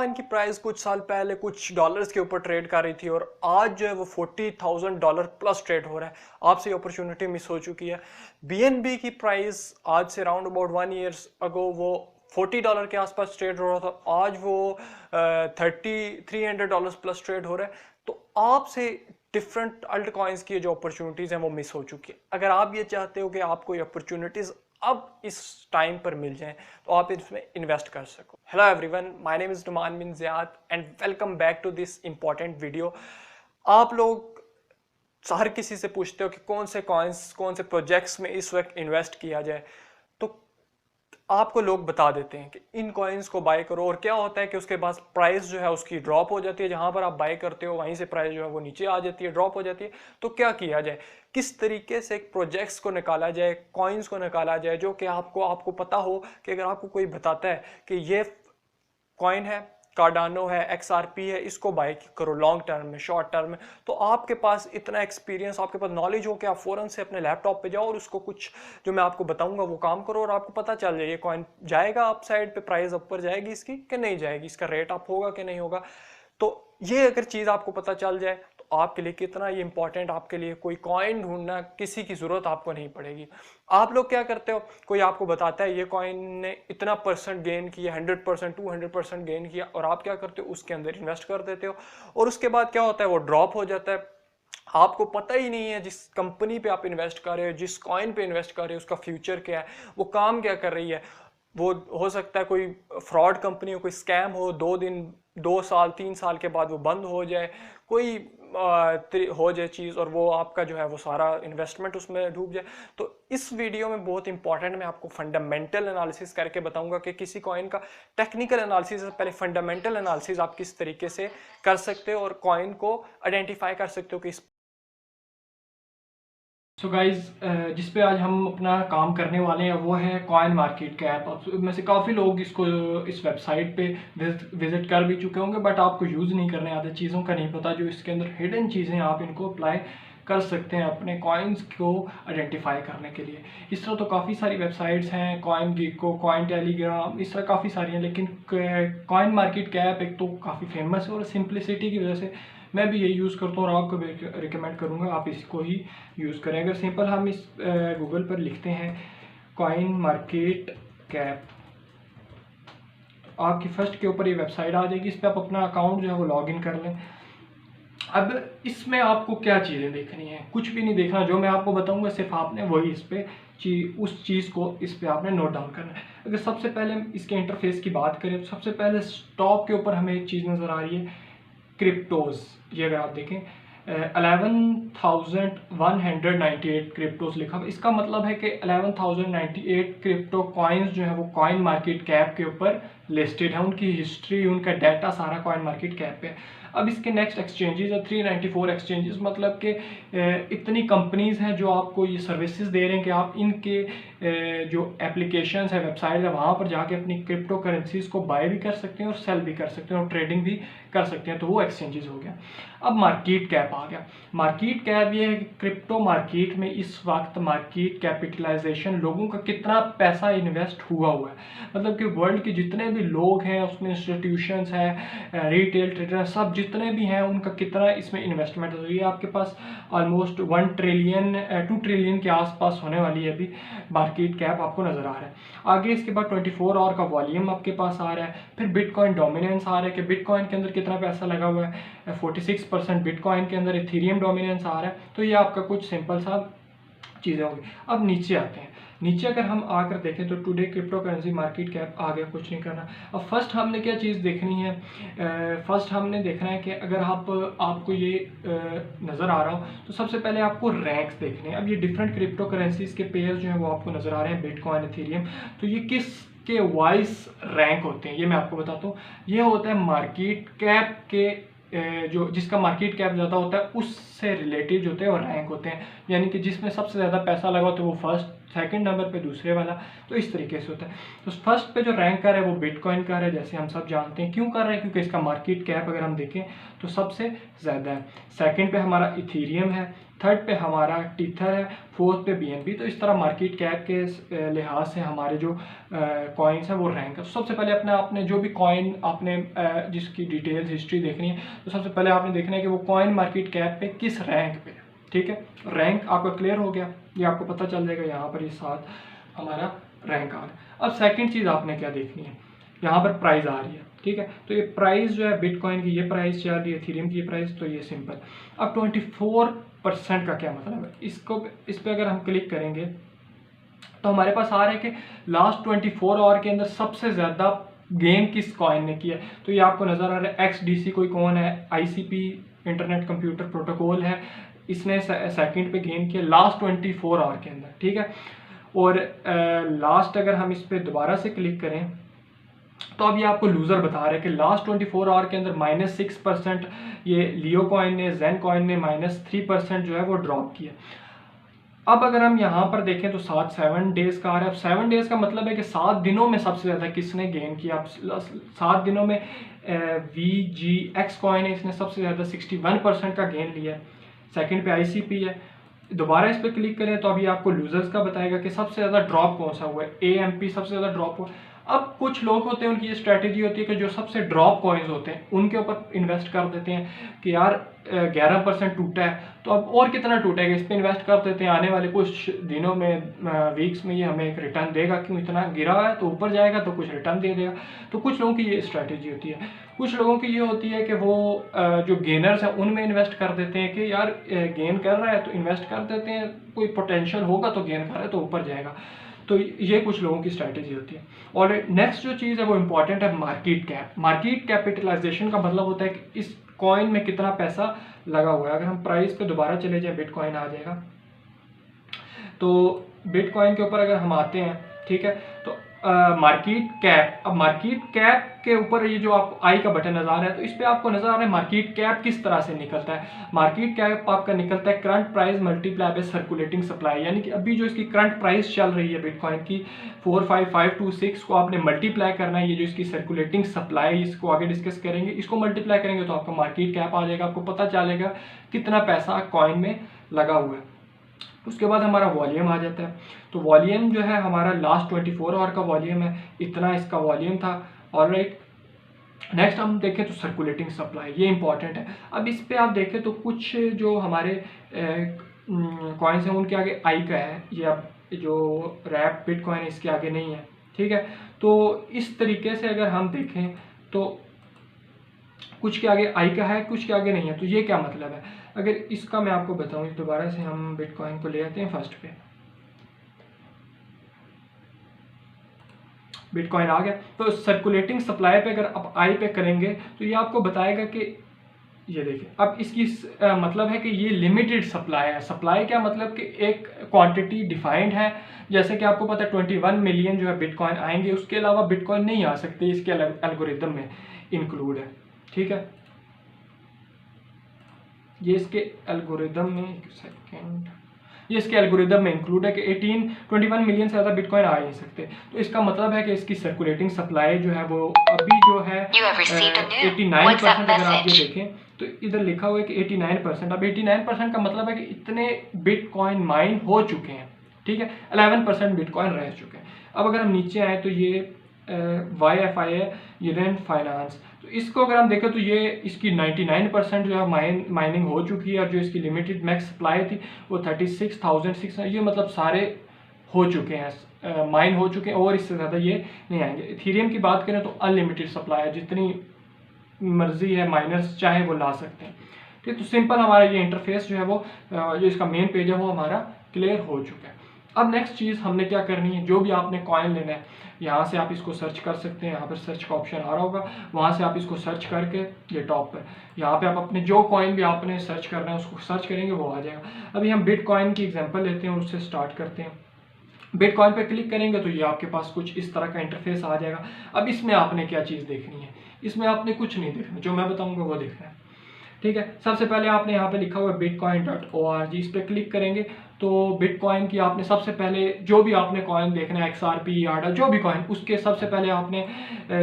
Bitcoin की price कुछ साल पहले कुछ डॉलर्स के ऊपर ट्रेड कर रही थी और आज जो है वो $40,000 प्लस ट्रेड हो रहा है। आपसे ये अपॉर्चुनिटी मिस हो चुकी है। बीएनबी की प्राइस आज से राउंड अबाउट 1 ईयर्स अगो वो $40 के आसपास ट्रेड हो रहा था, आज वो $300 प्लस ट्रेड हो रहा है। तो आपसे डिफरेंट अल्ट कॉइन्स की जो अपॉर्चुनिटीज हैं वो मिस हो चुकी है। अगर आप ये चाहते हो कि आपको ये अपॉर्चुनिटीज अब इस टाइम पर मिल जाएं तो आप इसमें इन्वेस्ट कर सको। Hello everyone, my name is Numan bin Ziyad and welcome back to this important video. आप लोग हर किसी से पूछते हो कि कौन से कॉइन्स, कौन से प्रोजेक्ट्स में इस वक्त इन्वेस्ट किया जाए, तो आपको लोग बता देते हैं कि इन कॉइन्स को बाय करो। और क्या होता है कि उसके बाद प्राइस जो है उसकी ड्रॉप हो जाती है। जहां पर आप बाय करते हो वहीं से प्राइस जो है वो नीचे आ जाती है, ड्रॉप हो जाती है। तो क्या किया जाए, किस तरीके से प्रोजेक्ट्स को निकाला जाए, कॉइन्स को निकाला जाए जो कि आपको पता हो कि अगर आपको कोई बताता है कि ये कॉइन है, कार्डानो है, एक्सआरपी है, इसको बाय करो लॉन्ग टर्म में, शॉर्ट टर्म में, तो आपके पास इतना एक्सपीरियंस, आपके पास नॉलेज हो कि आप फौरन से अपने लैपटॉप पे जाओ और उसको कुछ जो मैं आपको बताऊंगा वो काम करो और आपको पता चल जाए ये कॉइन जाएगा अप साइड पे, प्राइस ऊपर जाएगी इसकी कि नहीं जाएगी, इसका रेट अप होगा कि नहीं होगा। तो ये अगर चीज़ आपको पता चल जाए तो आपके लिए कितना ये इंपॉर्टेंट, आपके लिए कोई कॉइन ढूंढना किसी की ज़रूरत आपको नहीं पड़ेगी। आप लोग क्या करते हो, कोई आपको बताता है ये कॉइन ने इतना परसेंट गेन किया, 100%, 200% गेन किया, और आप क्या करते हो उसके अंदर इन्वेस्ट कर देते हो। और उसके बाद क्या होता है, वो ड्रॉप हो जाता है। आपको पता ही नहीं है जिस कंपनी पे आप इन्वेस्ट कर रहे हो, जिस कॉइन पे इन्वेस्ट कर रहे हो, उसका फ्यूचर क्या है, वो काम क्या कर रही है। वो हो सकता है कोई फ्रॉड कंपनी हो, कोई स्कैम हो, 2 दिन, 2 साल, 3 साल के बाद वो बंद हो जाए, कोई हो जाए चीज़ और वो आपका जो है वो सारा इन्वेस्टमेंट उसमें डूब जाए। तो इस वीडियो में बहुत इंपॉर्टेंट मैं आपको फंडामेंटल एनालिसिस करके बताऊंगा कि किसी कॉइन का टेक्निकल एनालिसिस से पहले फंडामेंटल एनालिसिस आप किस तरीके से कर सकते हो और कॉइन को आइडेंटिफाई कर सकते हो कि सो गाइज जिस पे आज हम अपना काम करने वाले हैं वो है कॉइन मार्केट कैप। अब में से काफ़ी लोग इसको इस वेबसाइट पे विजिट कर भी चुके होंगे, बट आपको यूज़ नहीं करने आते, चीज़ों का नहीं पता जो इसके अंदर हिडन चीज़ें आप इनको अप्लाई कर सकते हैं अपने कॉइन्स को आइडेंटिफाई करने के लिए। इस तरह तो काफ़ी सारी वेबसाइट्स हैं, कॉइन गिको, कॉइन टेलीग्राम, इस तरह काफ़ी सारी हैं, लेकिन कॉइन मार्केट कैप एक तो काफ़ी फेमस है और सिंप्लिसिटी की वजह से मैं भी ये यूज़ करता हूँ और आपको भी रिकमेंड करूँगा आप इसको ही यूज़ करें। अगर सिंपल हम इस गूगल पर लिखते हैं कॉइन मार्केट कैप, आपकी फर्स्ट के ऊपर ये वेबसाइट आ जाएगी। इस पर आप अपना अकाउंट जो है वो लॉग इन कर लें। अब इसमें आपको क्या चीज़ें देखनी है, कुछ भी नहीं देखना, जो मैं आपको बताऊंगा सिर्फ आपने वही इस पर उस चीज़ को इस पर आपने नोट डाउन करना है। अगर सबसे पहले इसके इंटरफेस की बात करें तो सबसे पहले टॉप के ऊपर हमें एक चीज़ नज़र आ रही है, क्रिप्टोज। ये अगर आप देखें 11,198 क्रिप्टोज लिखा हुआ, इसका मतलब है कि 11,098 क्रिप्टो कॉइन्स जो है वो कॉइन मार्केट कैप के ऊपर लिस्टेड है। उनकी हिस्ट्री, उनका डाटा सारा कॉइन मार्केट कैप पे है। अब इसके नेक्स्ट एक्सचेंजेस है 394 एक्सचेंजेस, मतलब कि इतनी कंपनीज हैं जो आपको ये सर्विसेज दे रहे हैं कि आप इनके जो एप्लीकेशंस है, वेबसाइट है, वहाँ पर जाके अपनी क्रिप्टो करेंसीज को बाय भी कर सकते हैं और सेल भी कर सकते हैं और ट्रेडिंग भी कर सकते हैं। तो वो एक्सचेंजेस हो गया। अब मार्केट कैप आ गया। मार्केट कैप ये है कि क्रिप्टो मार्केट में इस वक्त मार्केट कैपिटलाइजेशन, लोगों का कितना पैसा इन्वेस्ट हुआ है, मतलब कि वर्ल्ड के जितने भी लोग हैं उसमें, इंस्टीट्यूशंस हैं, रिटेल ट्रेडर, सब जितने भी हैं, उनका कितना इसमें इन्वेस्टमेंट है। तो ये आपके पास ऑलमोस्ट 1 ट्रिलियन 2 ट्रिलियन के आसपास होने वाली है अभी मार्केट कैप आपको नज़र आ रहा है। आगे इसके बाद 24 आवर का वॉल्यूम आपके पास आ रहा है। फिर बिटकॉइन डोमिनेंस आ रहा है कि बिटकॉइन के अंदर कितना पैसा लगा हुआ है। 46% बिटकॉइन के अंदर इथेरियम डोमिनेंस आ रहा है। तो ये आपका कुछ सिंपल सा चीज़ें होंगी। अब नीचे आते हैं। नीचे अगर हम आकर देखें तो today crypto currency market cap आ गया, कुछ नहीं करना। अब फर्स्ट हमने क्या चीज़ देखनी है, फर्स्ट हमने देखना है कि अगर आपको ये नज़र आ रहा हो तो सबसे पहले आपको रैंक्स देखने हैं। अब ये डिफरेंट क्रिप्टो करेंसीज के पेयर्स जो हैं वो आपको नज़र आ रहे हैं, बिटकॉइन, इथेरियम, तो ये किस के वाइज रैंक होते हैं ये मैं आपको बताता हूँ। ये होता है मार्केट कैप के जो जिसका मार्केट कैप ज़्यादा होता है उससे रिलेटेड जो होते हैं और रैंक होते हैं, यानी कि जिसमें सबसे ज़्यादा पैसा लगा तो वो फर्स्ट, सेकंड नंबर पे दूसरे वाला, तो इस तरीके से होता है। तो फर्स्ट पे जो रैंक कर है वो बिटकॉइन का है, जैसे हम सब जानते हैं। क्यों कर रहे हैं, क्योंकि इसका मार्केट कैप अगर हम देखें तो सबसे ज़्यादा है। सेकंड पे हमारा इथेरियम है, थर्ड पे हमारा टीथर है, फोर्थ पे BNB। तो इस तरह मार्केट कैप के लिहाज से हमारे जो कॉइन्स हैं वो रैंक है। तो सबसे पहले आपने जो भी कॉइन आपने जिसकी डिटेल्स हिस्ट्री देखनी है, तो सबसे पहले आपने देखना है कि वो कॉइन मार्केट कैप पे किस रैंक पे, ठीक है। रैंक आपका क्लियर हो गया, ये आपको पता चल जाएगा, यहाँ पर ये साथ हमारा रैंक आ गया। अब सेकंड चीज़ आपने क्या देखनी है, यहाँ पर प्राइस आ रही है, ठीक है। तो ये प्राइस जो है बिटकॉइन की ये प्राइस चल रही है, इथेरियम की ये प्राइस, तो ये सिंपल। अब 24% का क्या मतलब है, इस पर अगर हम क्लिक करेंगे तो हमारे पास आ रहा है कि लास्ट 24 आवर के अंदर सबसे ज़्यादा गेन किस कॉइन ने किया है। तो ये आपको नज़र आ रहा है XDC कोई कौन है, ICP इंटरनेट कंप्यूटर प्रोटोकॉल है, इसने सेकंड पे गेन किया लास्ट 24 आवर के अंदर, ठीक है। और लास्ट अगर हम इस पर दोबारा से क्लिक करें तो अब ये आपको लूज़र बता रहा है कि लास्ट 24 आवर के अंदर -6% ये लियो कॉइन ने, जेन कॉइन ने -3% जो है वो ड्रॉप किया। अब अगर हम यहाँ पर देखें तो 7 डेज़ का आ रहा है। अब 7 डेज़ का मतलब है कि 7 दिनों में सबसे ज़्यादा किसने गेन किया। अब 7 दिनों में VGX कॉइन है, इसने सबसे ज़्यादा 61% का गेन लिया है। सेकंड पे ICP है। दोबारा इस पर क्लिक करें तो अभी आपको लूजर्स का बताएगा कि सबसे ज़्यादा ड्रॉप कौन सा हुआ है। AMP सबसे ज़्यादा ड्रॉप हुआ। अब कुछ लोग होते हैं, उनकी ये स्ट्रैटेजी होती है कि जो सबसे ड्रॉप कॉइन्स होते हैं उनके ऊपर इन्वेस्ट कर देते हैं कि यार 11% टूटा है तो अब और कितना टूटेगा, इस पर इन्वेस्ट कर देते हैं, आने वाले कुछ दिनों में वीक्स में ये हमें एक रिटर्न देगा, क्यों इतना गिरा हुआ है तो ऊपर जाएगा तो कुछ रिटर्न दे देगा। तो कुछ लोगों की ये स्ट्रैटेजी होती है। कुछ लोगों की ये होती है कि वो जो गेनर्स हैं उनमें इन्वेस्ट कर देते हैं कि यार गेन कर रहा है तो इन्वेस्ट कर देते हैं, कोई पोटेंशियल होगा तो गेन कर रहा है तो ऊपर जाएगा। तो ये कुछ लोगों की स्ट्रैटेजी होती है। और नेक्स्ट जो चीज़ है वो इम्पॉर्टेंट है मार्केट कैप। मार्केट कैपिटलाइजेशन का मतलब होता है कि इस कॉइन में कितना पैसा लगा हुआ है। अगर हम प्राइस पे दोबारा चले जाए, बिटकॉइन आ जाएगा। तो बिटकॉइन के ऊपर अगर हम आते हैं, ठीक है, तो मार्केट कैप। अब मार्केट कैप के ऊपर ये जो आपको आई का बटन नजर आ रहा है, तो इस पे आपको नजर आ रहा है मार्केट कैप किस तरह से निकलता है। मार्केट कैप आपका निकलता है current price multiply by circulating supply, यानी कि अभी जो इसकी करंट प्राइस चल रही है बिटकॉइन की 45526 को आपने मल्टीप्लाई करना है। ये जो इसकी सर्कुलेटिंग सप्लाई, इसको आगे डिस्कस करेंगे, इसको मल्टीप्लाई करेंगे तो आपका मार्केट कैप आ जाएगा। आपको पता चलेगा कितना पैसा कॉइन में लगा हुआ है। उसके बाद हमारा वॉल्यूम आ जाता है। तो वॉल्यूम जो है हमारा लास्ट 24 आवर का वॉल्यूम है, इतना इसका वॉल्यूम था। ऑलराइट, नेक्स्ट हम देखें तो सर्कुलेटिंग सप्लाई, ये इंपॉर्टेंट है। अब इस पे आप देखें तो कुछ जो हमारे कॉइन्स हैं उनके आगे आई का है, ये अब जो रैप बिटकॉइन इसके आगे नहीं है, ठीक है। तो इस तरीके से अगर हम देखें तो कुछ के आगे आई का है, कुछ के आगे नहीं है। तो ये क्या मतलब है, अगर इसका मैं आपको बताऊं, दोबारा से हम बिटकॉइन को ले आते हैं फर्स्ट पे, बिटकॉइन आ गया। तो सर्कुलेटिंग सप्लाई पे अगर आप आई पे करेंगे तो ये आपको बताएगा कि ये देखिए, अब इसकी मतलब है कि ये लिमिटेड सप्लाई है। सप्लाई क्या मतलब कि एक क्वांटिटी डिफाइंड है, जैसे कि आपको पता है 21 मिलियन जो है बिटकॉइन आएंगे, उसके अलावा बिटकॉइन नहीं आ सकते, इसके एल्गोरिदम में इंक्लूड है, ठीक है। ये इसके एल्गोरिदम में, एक सेकेंड, ये इसके एल्गोरिदम में इंक्लूड है कि 21 मिलियन से ज़्यादा बिटकॉइन आ ही नहीं सकते। तो इसका मतलब है कि इसकी सर्कुलेटिंग सप्लाई जो है वो अभी जो है 89%। अगर आप ये देखें तो इधर लिखा हुआ है कि 89%। अब 89% का मतलब है कि इतने बिटकॉइन माइन हो चुके हैं, ठीक है। 11% बिटकॉइन रह चुके हैं। अब अगर हम नीचे आए तो ये YFI है, यूरेन फाइनेंस। तो इसको अगर हम देखें तो ये इसकी 99% जो है माइनिंग हो चुकी है, और जो इसकी लिमिटेड मैक्स सप्लाई थी वो 36,600, ये मतलब सारे हो चुके हैं, माइन हो चुके हैं, और इससे ज़्यादा ये नहीं आएंगे। इथेरियम की बात करें तो अनलिमिटेड सप्लाई है, जितनी मर्जी है माइनर्स चाहे वो ला सकते हैं, ठीक। तो सिंपल हमारा ये इंटरफेस जो है वो जो इसका मेन पेज है वो हमारा क्लियर हो चुका है। अब नेक्स्ट चीज़ हमने क्या करनी है, जो भी आपने कॉइन लेना है, यहाँ से आप इसको सर्च कर सकते हैं, यहाँ पर सर्च का ऑप्शन आ रहा होगा, वहाँ से आप इसको सर्च करके ये टॉप पर, यहाँ पे आप अपने जो कॉइन भी आपने सर्च करना है उसको सर्च करेंगे, वो आ जाएगा। अभी हम बिटकॉइन की एग्जांपल लेते हैं और उससे स्टार्ट करते हैं। बिटकॉइन पे क्लिक करेंगे तो ये आपके पास कुछ इस तरह का इंटरफेस आ जाएगा। अब इसमें आपने क्या चीज़ देखनी है, इसमें आपने कुछ नहीं देखना, जो मैं बताऊँगा वो देखना है, ठीक है। सबसे पहले आपने यहाँ पे लिखा हुआ है bitcoin.org, इस पर क्लिक करेंगे तो बिटकॉइन की आपने सबसे पहले जो भी आपने कॉइन देखना है, XRP, ADA, जो भी कॉइन, उसके सबसे पहले आपने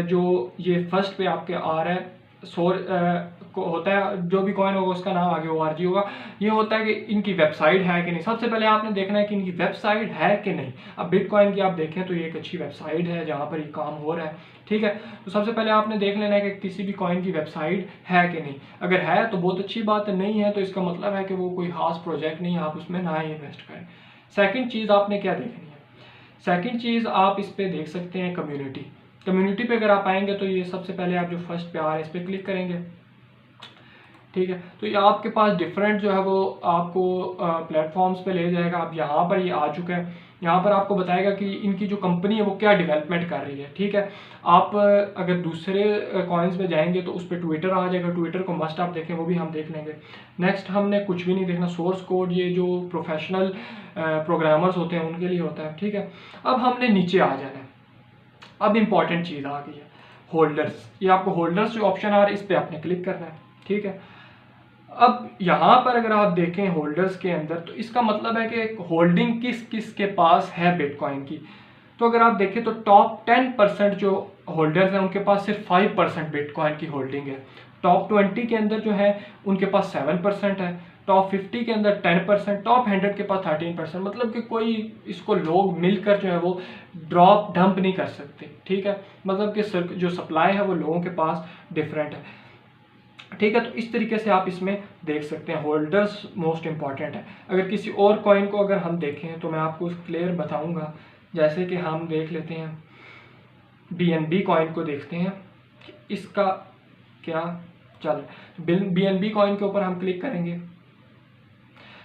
जो ये फर्स्ट पे आपके आ रहा है को होता है, जो भी कॉइन होगा उसका नाम आगे ORG होगा। ये होता है कि इनकी वेबसाइट है कि नहीं। सबसे पहले आपने देखना है कि इनकी वेबसाइट है कि नहीं। अब बिटकॉइन की आप देखें तो ये एक अच्छी वेबसाइट है जहाँ पर ये काम हो रहा है, ठीक है। तो सबसे पहले आपने देख लेना है कि किसी भी कॉइन की वेबसाइट है कि नहीं। अगर है तो बहुत अच्छी बात है, नहीं है तो इसका मतलब है कि वो कोई खास प्रोजेक्ट नहीं है, आप उसमें ना ही इन्वेस्ट करें। सेकेंड चीज़ आपने क्या देखनी है, सेकेंड चीज़ आप इस पर देख सकते हैं कम्युनिटी। कम्युनिटी पे अगर आप आएंगे तो ये सबसे पहले आप जो फर्स्ट पे आ रहे हैं इस पर क्लिक करेंगे, ठीक है। तो ये आपके पास डिफरेंट जो है वो आपको प्लेटफॉर्म्स पे ले जाएगा। अब यहाँ पर ये आ चुका है, यहाँ पर आपको बताएगा कि इनकी जो कंपनी है वो क्या डेवलपमेंट कर रही है, ठीक है। आप अगर दूसरे कॉइन्स में जाएंगे तो उस पर ट्विटर आ जाएगा, ट्विटर को मस्ट आप देखें, वो भी हम देख लेंगे। नेक्स्ट हमने कुछ भी नहीं देखना, सोर्स कोड ये जो प्रोफेशनल प्रोग्रामर्स होते हैं उनके लिए होता है, ठीक है। अब हमने नीचे आ जाना है। अब इंपॉर्टेंट चीज़ आ गई है होल्डर्स। ये आपको होल्डर्स जो ऑप्शन आ रहा है इस पर आपने क्लिक करना है, ठीक है। अब यहाँ पर अगर आप देखें होल्डर्स के अंदर तो इसका मतलब है कि होल्डिंग किस किस के पास है बिटकॉइन की। तो अगर आप देखें तो टॉप 10% जो होल्डर्स हैं उनके पास सिर्फ 5% बिटकॉइन की होल्डिंग है। टॉप 20 के अंदर जो है उनके पास 7% है। टॉप 50 के अंदर 10%, टॉप 100 के पास 13%। मतलब कि कोई इसको लोग मिलकर जो है वो ड्रॉप डंप नहीं कर सकते, ठीक है। मतलब कि जो सप्लाई है वो लोगों के पास डिफरेंट है, ठीक है। तो इस तरीके से आप इसमें देख सकते हैं होल्डर्स मोस्ट इंपॉर्टेंट है। अगर किसी और कॉइन को अगर हम देखें तो मैं आपको क्लियर बताऊंगा। जैसे कि हम देख लेते हैं BNB कॉइन को देखते हैं कि इसका क्या चल। BNB कॉइन के ऊपर हम क्लिक करेंगे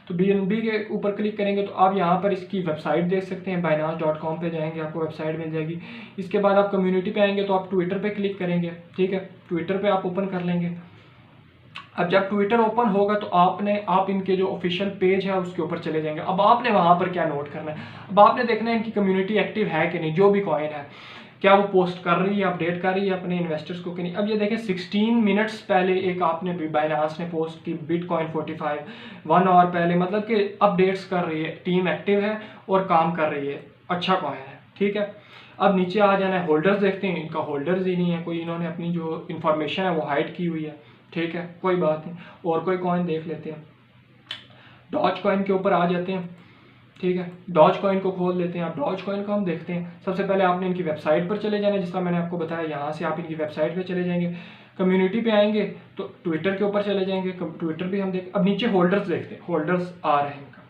तो BNB के ऊपर क्लिक करेंगे तो आप यहाँ पर इसकी वेबसाइट देख सकते हैं। binance.com पे जाएंगे, आपको वेबसाइट मिल जाएगी। इसके बाद आप कम्युनिटी पे आएंगे तो आप ट्विटर पे क्लिक करेंगे, ठीक है। ट्विटर पे आप ओपन कर लेंगे। अब जब ट्विटर ओपन होगा तो आप इनके जो ऑफिशियल पेज है उसके ऊपर चले जाएंगे। अब आपने वहाँ पर क्या नोट करना है, अब आपने देखना है इनकी कम्युनिटी एक्टिव है कि नहीं। जो भी कॉइन है क्या वो पोस्ट कर रही है, अपडेट कर रही है अपने इन्वेस्टर्स को कि नहीं। अब ये देखें 16 मिनट्स पहले एक आपने बाइनांस ने पोस्ट की बिटकॉइन 45, 1 आवर पहले, मतलब कि अपडेट्स कर रही है, टीम एक्टिव है और काम कर रही है, अच्छा कॉइन है, ठीक है। अब नीचे आ जाना है, होल्डर्स देखते हैं, इनका होल्डर्स ही नहीं है कोई, इन्होंने अपनी जो इन्फॉर्मेशन है वो हाइड की हुई है, ठीक है, कोई बात नहीं। और कोई कॉइन देख लेते हैं, डॉज कॉइन के ऊपर आ जाते हैं, ठीक है। डॉज कॉइन को खोल लेते हैं। अब डॉज कॉइन को हम देखते हैं। सबसे पहले आपने इनकी वेबसाइट पर चले जाना है, जिस तरह मैंने आपको बताया, यहाँ से आप इनकी वेबसाइट पे चले जाएंगे। कम्युनिटी पे आएंगे तो ट्विटर के ऊपर चले जाएंगे, ट्विटर भी हम देख। अब नीचे होल्डर्स देखते हैं, होल्डर्स आ रहे हैं इनका,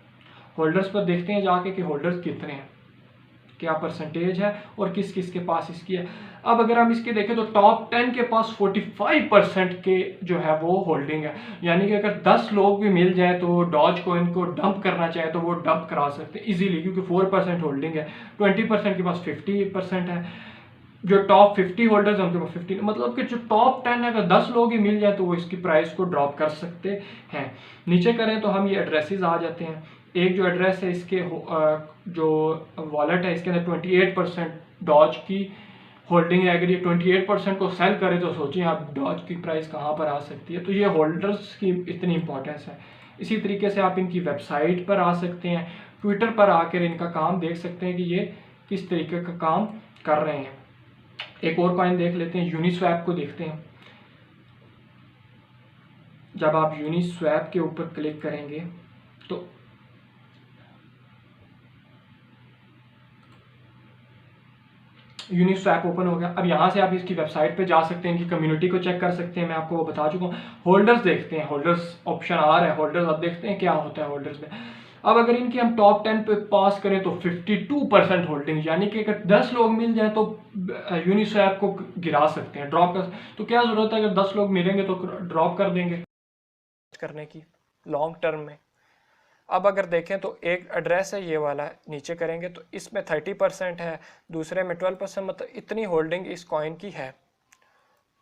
होल्डर्स पर देखते हैं जाके कि होल्डर्स कितने हैं, क्या परसेंटेज है और किस किस के पास इसकी है। अब अगर हम इसके देखें तो टॉप 10 के पास 45% के जो है वो होल्डिंग है। यानी कि अगर 10 लोग भी मिल जाए तो डॉज कॉइन को डंप करना चाहे तो वो डंप करा सकते हैं इजीली, क्योंकि 4% होल्डिंग है। 20% के पास 50% है। जो टॉप 50 होल्डर्स हैं उनके पास 15, मतलब कि जो टॉप 10 है अगर 10 लोग ही मिल जाए तो वो इसकी प्राइस को ड्रॉप कर सकते हैं। नीचे करें तो हम ये एड्रेसेस आ जाते हैं। एक जो एड्रेस है इसके जो वॉलेट है इसके अंदर 28% डॉज की होल्डिंग है। अगर ये 28% को सेल करे तो सोचिए आप डॉज की प्राइस कहाँ पर आ सकती है। तो ये होल्डर्स की इतनी इंपॉर्टेंस है। इसी तरीके से आप इनकी वेबसाइट पर आ सकते हैं, ट्विटर पर आकर इनका काम देख सकते हैं कि ये किस तरीके का काम कर रहे हैं। एक और कॉइन देख लेते हैं, यूनिस्वैप को देखते हैं। जब आप यूनिस्वैप के ऊपर क्लिक करेंगे तो यूनिस्वैप ओपन हो गया। अब यहाँ से आप इसकी वेबसाइट पे जा सकते हैं, इनकी कम्युनिटी को चेक कर सकते हैं। मैं आपको वो बता चुका हूँ। होल्डर्स देखते हैं, होल्डर्स ऑप्शन आ रहा है, होल्डर्स अब देखते हैं क्या होता है होल्डर्स में। अब अगर इनकी हम टॉप 10 पे पास करें तो 52% होल्डिंग, यानी कि अगर 10 लोग मिल जाए तो यूनिस्वैप को गिरा सकते हैं, ड्रॉप कर। तो क्या जरूरत है, अगर 10 लोग मिलेंगे तो ड्रॉप कर देंगे करने की लॉन्ग टर्म में। अब अगर देखें तो एक एड्रेस है ये वाला, नीचे करेंगे तो इसमें 30% है, दूसरे में 12%, मतलब इतनी होल्डिंग इस कॉइन की है।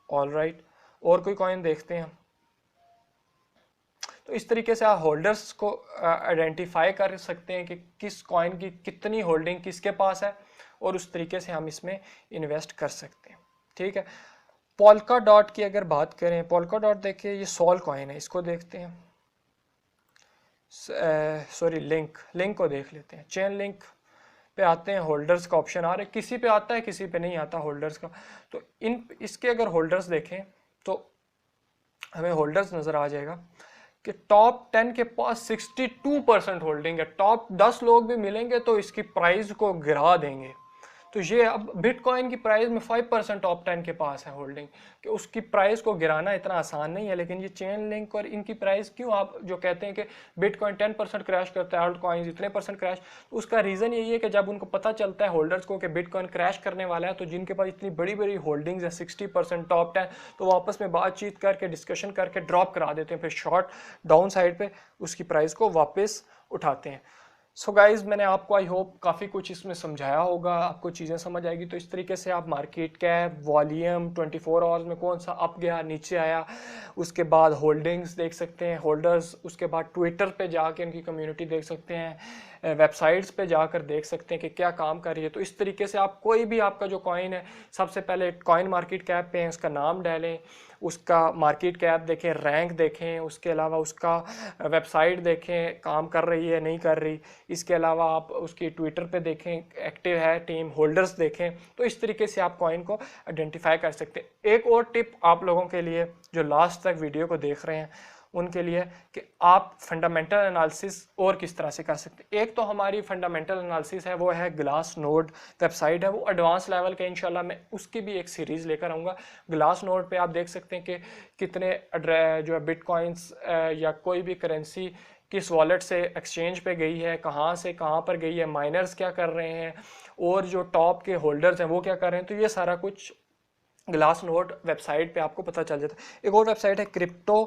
ऑल राइट, और कोई कॉइन देखते हैं। तो इस तरीके से आप होल्डर्स को आइडेंटिफाई कर सकते हैं कि किस कॉइन की कितनी होल्डिंग किसके पास है, और उस तरीके से हम इसमें इन्वेस्ट कर सकते हैं, ठीक है। पोल्का डॉट की अगर बात करें, पोल्का डॉट देखिए ये सोल कॉइन है, इसको देखते हैं। सॉरी, लिंक को देख लेते हैं। चेन लिंक पे आते हैं, होल्डर्स का ऑप्शन आ रहा है, किसी पे आता है किसी पे नहीं आता होल्डर्स का। तो इसके अगर होल्डर्स देखें तो हमें होल्डर्स नज़र आ जाएगा कि टॉप 10 के पास 62% होल्डिंग है। टॉप 10 लोग भी मिलेंगे तो इसकी प्राइस को गिरा देंगे। तो ये अब बिटकॉइन की प्राइस में 5% टॉप 10 के पास है होल्डिंग, कि उसकी प्राइस को गिराना इतना आसान नहीं है। लेकिन ये चेन लिंक और इनकी प्राइस क्यों, आप जो कहते हैं कि बिटकॉइन 10% क्रैश करता है, ऑल्ट कॉइन्स इतने परसेंट क्रैश, तो उसका रीज़न यही है कि जब उनको पता चलता है होल्डर्स को कि बिटकॉइन क्रैश करने वाला है, तो जिनके पास इतनी बड़ी बड़ी होल्डिंग्स है 60% टॉप 10, तो वो आपस में बातचीत करके डिस्कशन करके ड्रॉप करा देते हैं, फिर शॉर्ट डाउन साइड पे उसकी प्राइस को वापस उठाते हैं। सो गाइज, मैंने आपको आई होप काफ़ी कुछ इसमें समझाया होगा, आपको चीज़ें समझ आएगी। तो इस तरीके से आप मार्केट कैप, वॉल्यूम, 24 आवर्स में कौन सा अप गया नीचे आया, उसके बाद होल्डिंग्स देख सकते हैं, होल्डर्स, उसके बाद ट्विटर पे जाके उनकी कम्युनिटी देख सकते हैं, वेबसाइट्स पे जाकर देख सकते हैं कि क्या काम कर रही है। तो इस तरीके से आप कोई भी आपका जो कॉइन है, सबसे पहले कॉइन मार्केट कैप पे उसका नाम डालें, उसका मार्केट कैप देखें, रैंक देखें, उसके अलावा उसका वेबसाइट देखें काम कर रही है नहीं कर रही, इसके अलावा आप उसकी ट्विटर पे देखें एक्टिव है टीम, होल्डर्स देखें। तो इस तरीके से आप कॉइन को आइडेंटिफाई कर सकते हैं। एक और टिप आप लोगों के लिए जो लास्ट तक वीडियो को देख रहे हैं उनके लिए, कि आप फंडामेंटल एनालिसिस और किस तरह से कर सकते हैं। एक तो हमारी फंडामेंटल एनालिसिस है, वो है ग्लास नोड वेबसाइट है, वो एडवांस लेवल के, इंशाल्लाह मैं उसकी भी एक सीरीज़ लेकर आऊँगा। ग्लास नोड पे आप देख सकते हैं कि कितने जो है बिटकॉइंस या कोई भी करेंसी किस वॉलेट से एक्सचेंज पे गई है, कहाँ से कहाँ पर गई है, माइनर्स क्या कर रहे हैं, और जो टॉप के होल्डर्स हैं वो क्या कर रहे हैं। तो ये सारा कुछ ग्लास नोड वेबसाइट पे आपको पता चल जाता है। एक और वेबसाइट है क्रिप्टो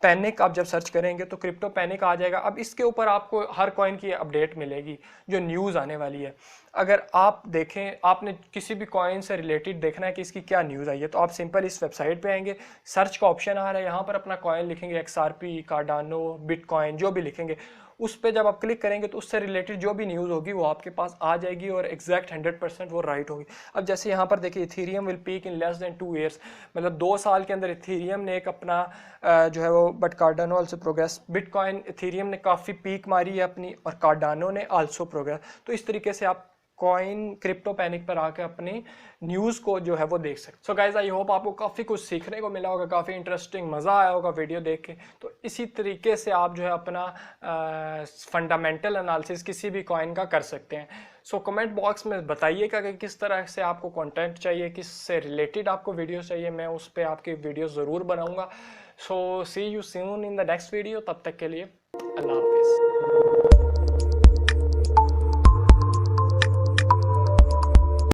पैनिक, आप जब सर्च करेंगे तो क्रिप्टो पैनिक आ जाएगा। अब इसके ऊपर आपको हर कॉइन की अपडेट मिलेगी, जो न्यूज़ आने वाली है। अगर आप देखें, आपने किसी भी कॉइन से रिलेटेड देखना है कि इसकी क्या न्यूज़ आई है, तो आप सिंपल इस वेबसाइट पे आएंगे, सर्च का ऑप्शन आ रहा है, यहाँ पर अपना कॉइन लिखेंगे, XRP, कार्डानो, बिटकॉइन, जो भी लिखेंगे, उस पर जब आप क्लिक करेंगे तो उससे रिलेटेड जो भी न्यूज़ होगी वो आपके पास आ जाएगी और एग्जैक्ट 100% वो राइट होगी। अब जैसे यहाँ पर देखिए, Ethereum will peak in less than 2 years, मतलब 2 साल के अंदर इथेरियम ने एक अपना जो है वो, but Cardano also progress, bitcoin Ethereum ने काफ़ी पीक मारी है अपनी, और कार्डानो ने आल्सो प्रोग्रेस। तो इस तरीके से आप कॉइन क्रिप्टो पैनिक पर आकर अपनी न्यूज़ को जो है वो देख सकते। सो गाइज, आई होप आपको काफ़ी कुछ सीखने को मिला होगा, काफ़ी इंटरेस्टिंग, मज़ा आया होगा वीडियो देख के। तो इसी तरीके से आप जो है अपना फंडामेंटल एनालिसिस किसी भी कॉइन का कर सकते हैं। सो कमेंट बॉक्स में बताइएगा कि किस तरह से आपको कंटेंट चाहिए, किस से रिलेटेड आपको वीडियो चाहिए, मैं उस पर आपकी वीडियो ज़रूर बनाऊँगा। So see you soon in the next video, तब तक के लिए अल्लाह हाफिज़।